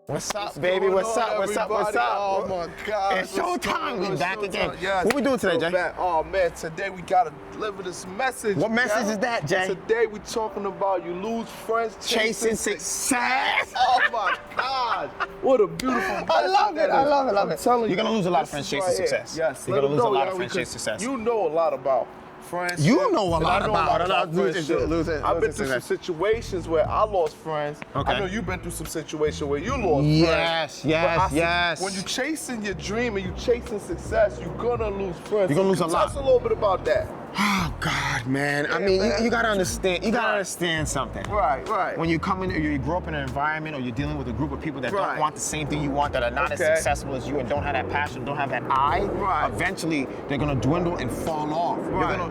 What's up, baby? What's up? What's up? What's up? Oh my God! It's showtime. We back again. Yes. What we doing today, Jay? Back. Oh man, today we gotta deliver this message. What message is that, Jay? Today we talking about you lose friends chasing success. Oh my God! What a beautiful message. I love it. I love it. I'm telling you, you're gonna lose a lot of friends chasing success. Yes, you're gonna lose a lot of friends chasing success. You know a lot about friends. You know a lot about friendship. I've been through some situations where I lost friends. Okay. I know you've been through some situations where you lost friends. Yes. When you're chasing your dream and you're chasing success, you're gonna lose friends. You're gonna lose a lot. Tell us a little bit about that. Oh God, man. I mean, you gotta understand. You gotta understand something. Right. When you come in, or you grow up in an environment, or you're dealing with a group of people that don't want the same thing you want, that are not as successful as you, and don't have that passion, don't have that eye. Eventually, they're gonna dwindle and fall off.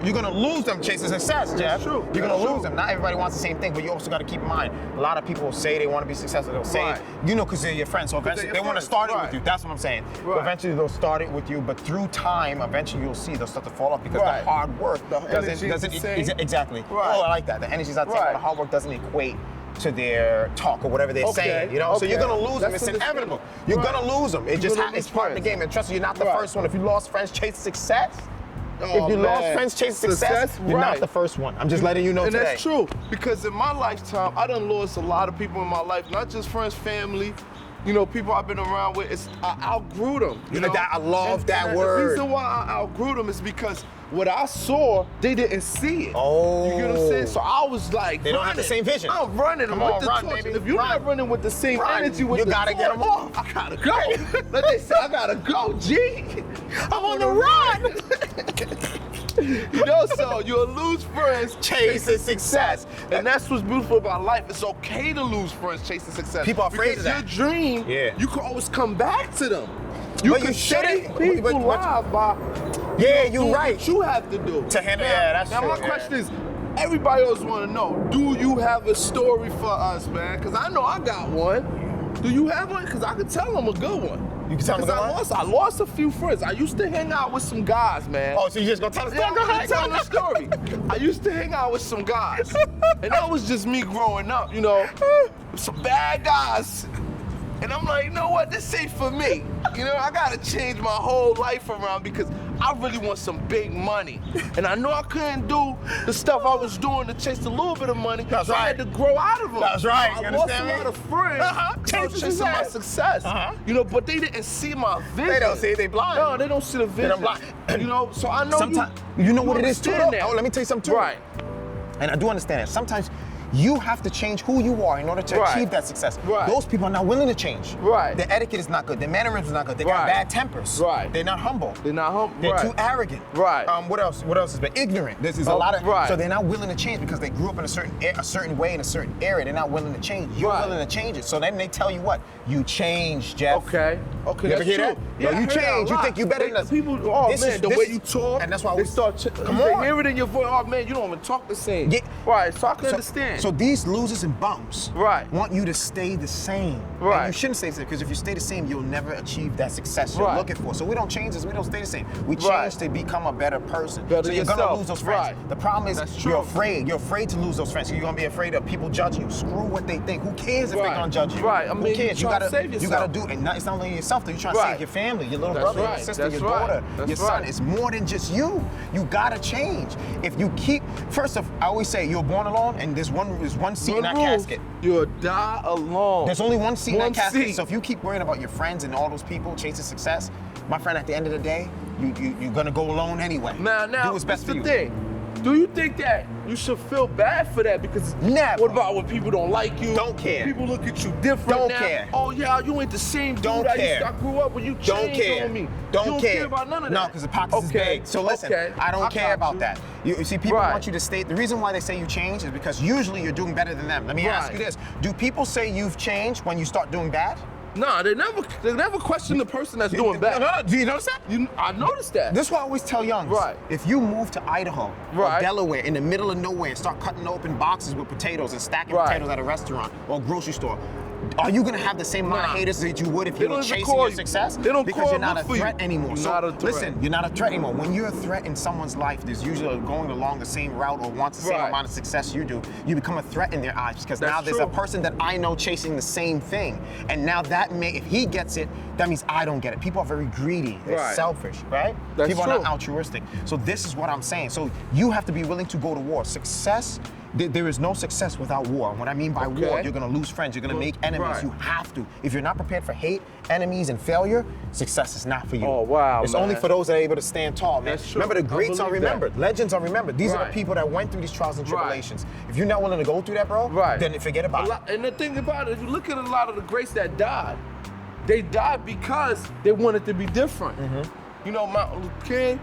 You're gonna lose them chasing success, Jeff. True. You're gonna lose them. Not everybody wants the same thing, but you also gotta keep in mind. A lot of people say they want to be successful. They'll say, because they're your friends. So eventually, they want to start it with you. That's what I'm saying. Eventually, they'll start it with you, but through time, eventually you'll see they'll start to fall off because the hard work doesn't exactly. Oh, I like that. The energy's not the same. The hard work doesn't equate to their talk or whatever they're saying. You know, so you're gonna lose them. It's inevitable. You're gonna lose them. It's part of the game. And trust me, you're not the first one. If you lost friends chasing success, if you lost friends chasing success, you're not the first one. I'm just letting you know today. And that's true, because in my lifetime, I done lost a lot of people in my life, not just friends, family. You know, people I've been around with, I outgrew them. You know, I love that word. The reason why I outgrew them is because what I saw, they didn't see it. Oh. You get what I'm saying? So I was like, they don't have the same vision. I'm running Come with on, the run, torch. baby. If you're not running with the same energy with you the gotta torch, get them off. I gotta go. Like they say, I gotta go, G. I'm on the run. You know, so you'll lose friends chasing success. And that's what's beautiful about life. It's okay to lose friends chasing success. People are afraid of that. Because your dream, you can always come back to them. You shouldn't. People live by you're right. What you have to do to handle. Now, true. My question is, everybody always want to know, do you have a story for us, man? Because I know I got one. Do you have one? Because I can tell them a good one. You can tell them a good one? I lost a few friends. I used to hang out with some guys, man. Oh, so you just gonna tell us? Yeah, go ahead, tell the story. I used to hang out with some guys, and that was just me growing up, you know, some bad guys. And I'm like, you know what, this ain't for me. You know, I gotta change my whole life around because I really want some big money. And I know I couldn't do the stuff I was doing to chase a little bit of money. That's so I had to grow out of them. That's right. So I lost a lot of friends chasing my success. You know, but they didn't see my vision. They don't see it, they blind. No, they don't see the vision. They're blind. You know, so I know you know what it is too. That. Oh, let me tell you something too. Right. And I do understand that. Sometimes you have to change who you are in order to achieve that success. Those people are not willing to change. Their etiquette is not good. Their mannerisms is not good. They got bad tempers. They're not humble. They're too arrogant. What else? What else has been ignorant? There's a lot of. So they're not willing to change because they grew up in a certain way in a certain area. They're not willing to change. You're willing to change it. So then they tell you what? You change, Jeff. Okay. You ever hear that? Yeah, you change. You think you better than us. People. Oh man, the way you talk. And that's why they start. Come on. Hear it in your voice. Oh man, you don't even talk the same. Right. So I can understand. So these losers and bums want you to stay the same. And you shouldn't stay the same, because if you stay the same, you'll never achieve that success you're looking for. So we don't change this, we don't stay the same. We change to become a better person. So you're gonna lose those friends. The problem is you're afraid. You're afraid to lose those friends. So you're gonna be afraid of people judging you. Screw what they think. Who cares if they're gonna judge you? I mean, who cares? You gotta do it. And it's not only yourself, though. You're trying to save your family, your little brother, your sister, your daughter, your son. It's more than just you. You gotta change. If you keep, first off, I always say you're born alone, and there's one seat in that casket. You'll die alone. There's only one seat in that casket. So if you keep worrying about your friends and all those people chasing success, my friend, at the end of the day, you're gonna go alone anyway. Now, do what's best for you. Thing. Do you think that you should feel bad for that? Because never. What about when people don't like you? Don't care. People look at you different Don't now. care. Oh yeah, you ain't the same dude Don't care. I grew up when you changed on me. Don't care about none of that. No, because the pockets is big. So listen, I don't care about that. You see, people want you to stay. The reason why they say you change is because usually you're doing better than them. Let me ask you this. Do people say you've changed when you start doing bad? No, they never question the person that's doing bad. No. Do you notice that? I noticed that. This is why I always tell youngs. If you move to Idaho or Delaware in the middle of nowhere and start cutting open boxes with potatoes and stacking potatoes at a restaurant or grocery store, Are you gonna have the same amount of haters that you would if you were chasing your success? They don't because call you're not a for threat you. anymore. You're So not a threat. listen, you're not a threat anymore. When you're a threat in someone's life, there's usually going along the same route or wants the same amount of success you do. You become a threat in their eyes because now there's a person that I know chasing the same thing, and now that if he gets it, that means I don't get it. People are very greedy. They're selfish, right? People are not altruistic. So this is what I'm saying. So you have to be willing to go to war. Success. There is no success without war. What I mean by war, you're gonna lose friends, you're gonna make enemies. You have to. If you're not prepared for hate, enemies, and failure, success is not for you. Oh, wow, It's only for those that are able to stand tall, man. That's true. Remember, the greats are remembered. Legends are remembered. These are the Right. people that went through these trials and tribulations. If you're not willing to go through that, bro, then forget about it. And the thing about it, if you look at a lot of the greats that died, they died because they wanted to be different. You know, Martin Luther King,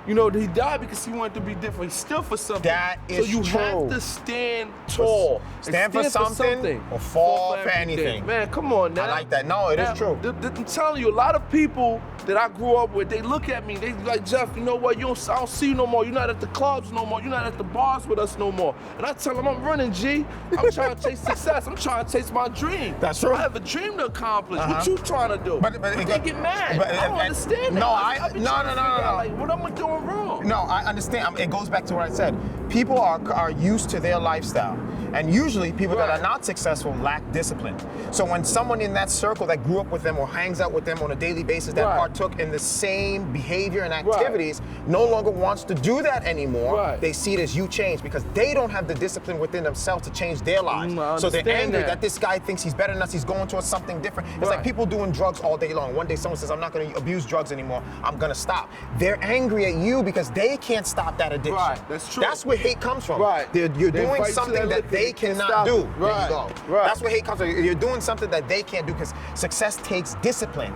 you know, he died because he wanted to be different. He stood for something. That is true. So you have to stand tall. Stand for something or fall for anything. Man, come on now. I like that. No, it is true. I'm telling you, a lot of people that I grew up with, they look at me, they like, Jeff, you know what, I don't see you no more. You're not at the clubs no more. You're not at the bars with us no more. And I tell them, I'm running, G. I'm trying to chase success. I'm trying to chase my dream. That's true. I have a dream to accomplish. What you trying to do? But they get mad. I don't understand that. No, no. Like, what am I doing wrong? No, I understand. It goes back to what I said. People are used to their lifestyle. And usually people that are not successful lack discipline. So when someone in that circle that grew up with them or hangs out with them on a daily basis that partook in the same behavior and activities no longer wants to do that anymore, they see it as you change because they don't have the discipline within themselves to change their lives. So they're angry that this guy thinks he's better than us, he's going towards something different. It's like people doing drugs all day long. One day someone says, I'm not gonna abuse drugs anymore, I'm gonna stop. They're angry at you because they can't stop that addiction. That's true. That's where hate comes from. You're doing something that they cannot do. There you go. That's where hate comes from. You're doing something that they can't do because success takes discipline.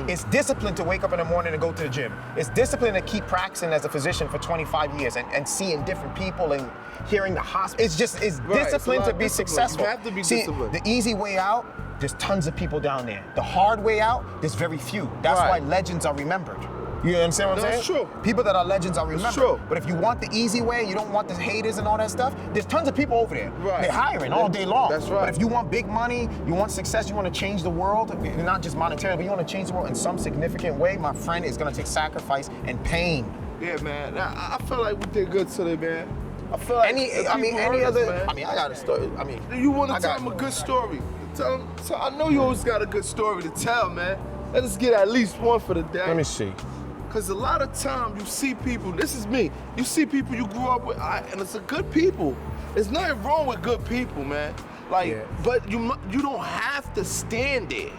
It's discipline to wake up in the morning and go to the gym. It's discipline to keep practicing as a physician for 25 years and seeing different people and hearing the hospital. It's discipline to be successful. You have to be disciplined. The easy way out, there's tons of people down there. The hard way out, there's very few. That's why legends are remembered. You understand what I'm saying? That's true. People that are legends are remembered. True. But if you want the easy way, you don't want the haters and all that stuff, there's tons of people over there. They're hiring all day long. That's right. But if you want big money, you want success, you want to change the world, not just monetarily, but you want to change the world in some significant way, my friend, it's going to take sacrifice and pain. Yeah, man. I feel like we did good today, man. I feel like I got a story. You want to tell them a good story? Tell them. So I know you always got a good story to tell, man. Let us get at least one for the day. Let me see. Because a lot of time you see people, this is me, you see people you grew up with, and it's a good people. There's nothing wrong with good people, man. But you don't have to stand there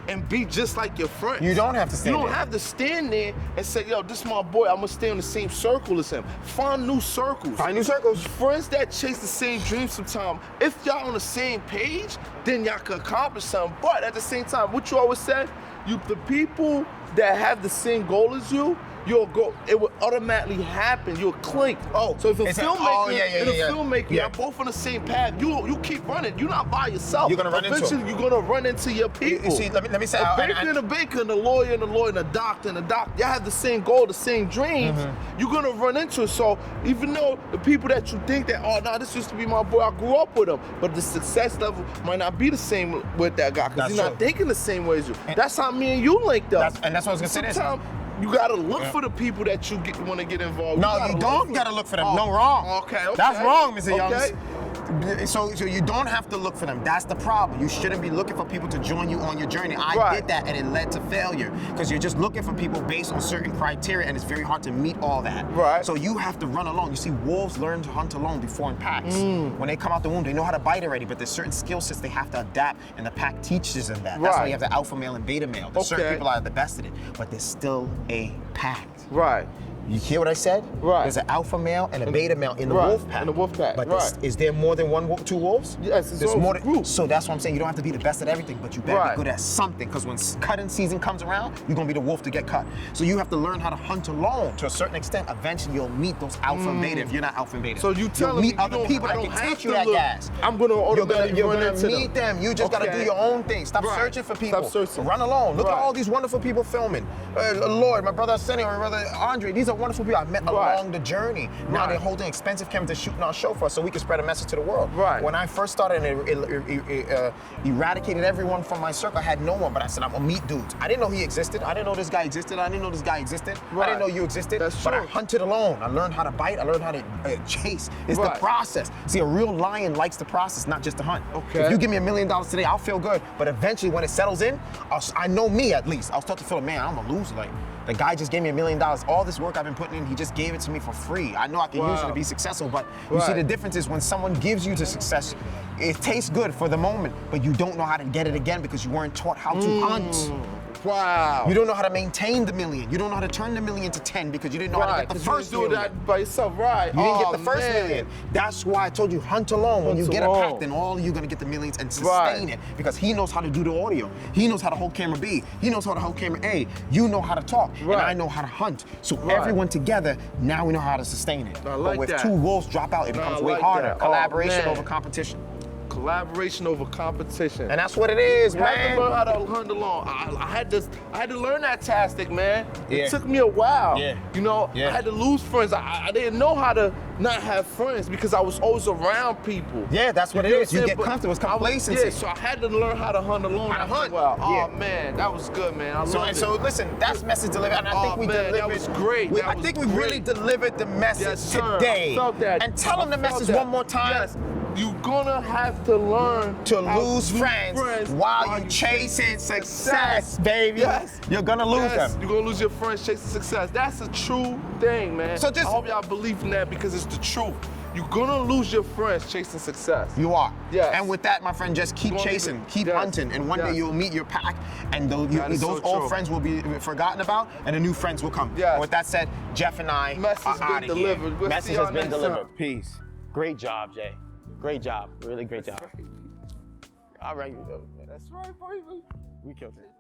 and be just like your friends. You don't have to stand there. You don't have to stand there and say, yo, this is my boy, I'm gonna stay in the same circle as him. Find new circles. Find new circles. Friends that chase the same dreams sometimes. If y'all on the same page, then y'all can accomplish something. But at the same time, what you always said, the people that have the same goal as you, it will automatically happen. You'll click. So if a filmmaker, y'all both on the same path, you keep running. You're not by yourself. You're gonna run into them. You're gonna run into your people. You see, let me say, a baker and a lawyer and a doctor and a doctor, y'all have the same goal, the same dreams. You're gonna run into it. So even though the people that you think that, oh no, this used to be my boy, I grew up with him, but the success level might not be the same with that guy because he's not thinking the same way as you. That's how me and you linked up. And that's what I was gonna say. Sometimes you gotta look for the people that you want to get involved. No, you don't gotta look for them. No, wrong. Okay. That's wrong, Mr. Youngs. So you don't have to look for them. That's the problem. You shouldn't be looking for people to join you on your journey. I did that and it led to failure because you're just looking for people based on certain criteria and it's very hard to meet all that. So you have to run alone. You see, wolves learn to hunt alone before in packs. When they come out the womb, they know how to bite already, but there's certain skill sets they have to adapt and the pack teaches them that. That's why you have the alpha male and beta male. There's certain people are the best at it, but there's still a pack. You hear what I said? There's an alpha male and a beta male in the wolf pack. In the wolf pack. But is there more than two wolves? Yes, there's more group. So that's what I'm saying. You don't have to be the best at everything, but you better be good at something. Because when cutting season comes around, you're gonna be the wolf to get cut. So you have to learn how to hunt alone to a certain extent. Eventually, you'll meet those alpha and beta if you're not alpha and beta. So you tell me meet other people that can teach you that gas. I'm gonna automatically run into meet them. You just gotta do your own thing. Stop searching for people. Stop searching. Run alone. Look at all these wonderful people filming. Lloyd, my brother Arsenio, my brother Andre. These are are wonderful people I've met along the journey. Now they're holding expensive cameras to shooting our show for us so we can spread a message to the world. Right. When I first started and eradicated everyone from my circle, I had no one, but I said, I'm gonna meet dudes. I didn't know he existed. I didn't know this guy existed. I didn't know this guy existed. I didn't know you existed. That's but true. I hunted alone. I learned how to bite. I learned how to chase. It's the process. See, a real lion likes the process, not just the hunt. Okay. If you give me $1 million today, I'll feel good. But eventually, when it settles in, I know me at least. I'll start to feel, man, I'm a loser. Like, the guy just gave me $1 million. All this work I've been putting in, he just gave it to me for free. I know I can use it to be successful, but you see the difference is when someone gives you the success, it tastes good for the moment, but you don't know how to get it again because you weren't taught how to hunt. Wow. You don't know how to maintain the million. You don't know how to turn the million to 10 because you didn't know how to get the first you million. that by yourself, right? You didn't get the first million. That's why I told you hunt alone. When you get a pack, then all you're gonna get the millions and sustain it because he knows how to do the audio. He knows how to hold camera B. He knows how to hold camera A. You know how to talk, and I know how to hunt. So everyone together, now we know how to sustain it. I like but with that. 2 wolves drop out, it becomes way harder. Collaboration over competition. Collaboration over competition. And that's what it is, I had man. to learn how to hunt alone. I had to learn that tactic, man. Yeah. It took me a while. Yeah. You know, I had to lose friends. I didn't know how to not have friends because I was always around people. Yeah, that's what it is. You get comfortable. It's complacency. Yeah, so I had to learn how to hunt alone. How to hunt. Well, Yeah. oh man, that was good, man. I loved it. So listen, that's message delivered, and I think we delivered. That was great. I think we really delivered the message today. I felt that. And tell them the message one more time. Yes. You're gonna have to learn to lose friends while you chasing success, baby. Yes. You're gonna lose them. You're gonna lose your friends chasing success. That's a true thing, man. So just, I hope y'all believe in that because it's the truth. You're gonna lose your friends chasing success. You are. Yes. And with that, my friend, just keep chasing, keep hunting, and one day you'll meet your pack, and those old friends will be forgotten about, and the new friends will come. Yes. And with that said, Jeff and I are out of here. We'll Message has been delivered. Time. Peace. Great job, Jay. Great job. Really great job. All right, That's right, baby. we killed it.